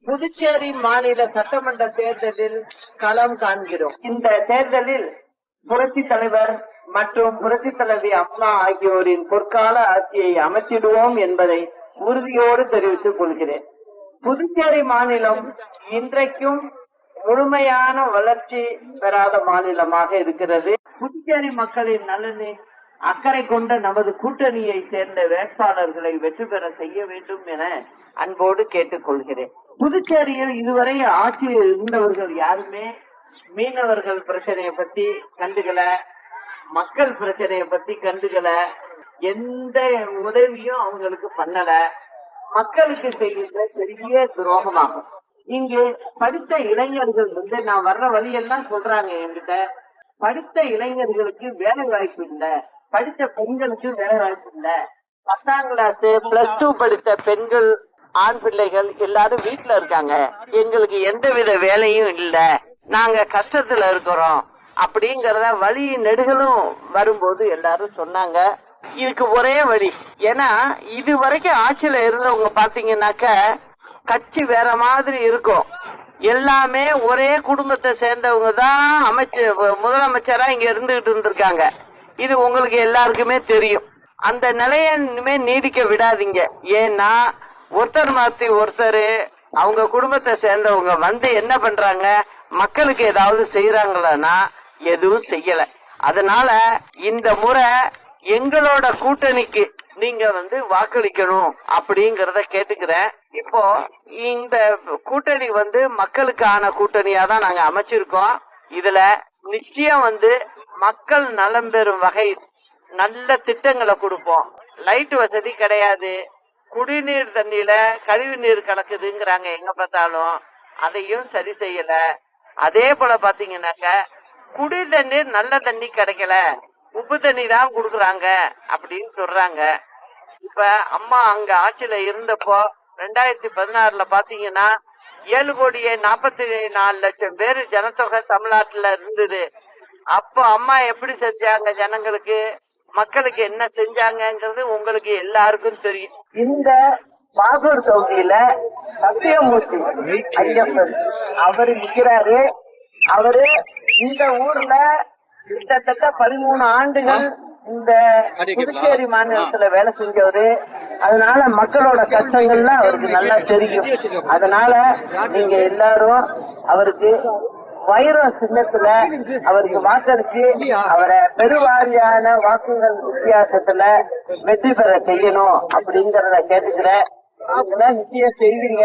புதுச்சேரி மாநில சட்டமன்ற தேர்தலில் களம் காண்கிறோம். இந்த தேர்தலில் புரட்சி தலைவர் மற்றும் புரட்சி தலைவி அம்மா ஆகியோரின் பொற்கால ஆட்சியை அமைத்திடுவோம் என்பதை உறுதியோடு தெரிவித்துக் கொள்கிறேன். புதுச்சேரி மாநிலம் இன்றைக்கும் முழுமையான வளர்ச்சி பெறாத மாநிலமாக இருக்கிறது. புதுச்சேரி மக்களின் நலனில் அக்கறை கொண்ட நமது கூட்டணியை சேர்ந்த வேட்பாளர்களை வெற்றி பெற செய்ய வேண்டும் என அன்போடு கேட்டுக் கொள்கிறேன். புதுச்சேரியில் இதுவரை ஆட்சியில் இருந்தவர்கள் யாருமே மீனவர்கள் பிரச்சனையை பத்தி கண்டுகல, மக்கள் பிரச்சனையை பத்தி கண்டுகல, எந்த உதவியும் அவங்களுக்கு பண்ணல. மக்களுக்கு செய்கின்ற பெரிய துரோகமாகும். இங்கு படித்த இளைஞர்கள் நான் வர்ற வழியெல்லாம் சொல்றாங்க என்கிட்ட, படித்த இளைஞர்களுக்கு வேலை வாய்ப்பு இல்ல, படித்த பெண்களுக்கு வேலை வாய்ப்பு இல்ல, 10ஆம் கிளாஸ் +2 படித்த பெண்கள் ஆண் பிள்ளைகள் எல்லாரும் வீட்டுல இருக்காங்க, எங்களுக்கு எந்தவித வேலையும் இல்ல, நாங்க கஷ்டத்துல இருக்கிறோம் அப்படிங்கறத வழி நெடுகளும் வரும்போது எல்லாரும் சொன்னாங்க. இதுக்கு ஒரே வழி, ஏன்னா இது வரைக்கும் ஆட்சியில இருந்தவங்க பாத்தீங்கன்னாக்க கட்சி வேற மாதிரி இருக்கும். எல்லாமே ஒரே குடும்பத்தை சேர்ந்தவங்க தான் முதலமைச்சரா இங்க இருந்துகிட்டு இருந்திருக்காங்க. இது உங்களுக்கு எல்லாருக்குமே தெரியும். அந்த நிலைய இனிமே நீடிக்க விடாதீங்க. ஏன்னா ஒருத்தர் மாத்தி ஒருத்தர் அவங்க குடும்பத்தை சேர்ந்தவங்க வந்து என்ன பண்றாங்க, மக்களுக்கு ஏதாவது செய்யறாங்களா? எதுவும் செய்யல. அதனால இந்த முறை எங்களோட கூட்டணிக்கு நீங்க வாக்களிக்கணும் அப்படிங்கறத கேட்டுக்கிறேன். இப்போ இந்த கூட்டணி மக்களுக்கான கூட்டணியா தான் நாங்க அமைச்சிருக்கோம். இதுல நிச்சயம் மக்கள் நலம் பெறும் வகை நல்ல திட்டங்களை கொடுப்போம். லைட் வசதி கிடையாது, குடிநீர் தண்ணியில கழிவு நீர் கலக்குதுங்கிறாங்க எங்க பார்த்தாலும், அதையும் சரி செய்யல. அதே போல பாத்தீங்கன்னாக்க குடி தண்ணீர் நல்ல தண்ணி கிடைக்கல, உப்பு தண்ணி தான் குடுக்கறாங்க அப்படின்னு சொல்றாங்க. இப்ப அம்மா அங்க ஆட்சியில இருந்தப்போ 2016 பாத்தீங்கன்னா 7,44,00,000 பேரு ஜனத்தொகை தமிழ்நாட்டுல இருந்தது. அப்போ அம்மா எப்படி செஞ்சாங்க, ஜனங்களுக்கு மக்களுக்கு என்ன செஞ்சாங்கிறது உங்களுக்கு எல்லாருக்கும் தெரியும். இந்த பாகூர் தொகுதியில சத்தியமூர்த்தி ஐயப்பன் அவரு நிக்கிறாரு. அவரு இந்த ஊர்ல கிட்டத்தட்ட 13 ஆண்டுகள் இந்த புதுச்சேரி மாநிலத்துல வேலை செஞ்சவரு. அதனால மக்களோட கஷ்டங்கள்லாம் அவருக்கு நல்லா தெரியும். அதனால நீங்க எல்லாரும் அவருக்கு வைரம் சின்னத்துல அவருக்கு வாக்களிச்சு அவரை பெருவாரியான வாக்குகள் வித்தியாசத்துல வெற்றி பெற செய்யணும் அப்படிங்கறத கேட்டுக்கிறேன். நிச்சயம் செய்வீங்க.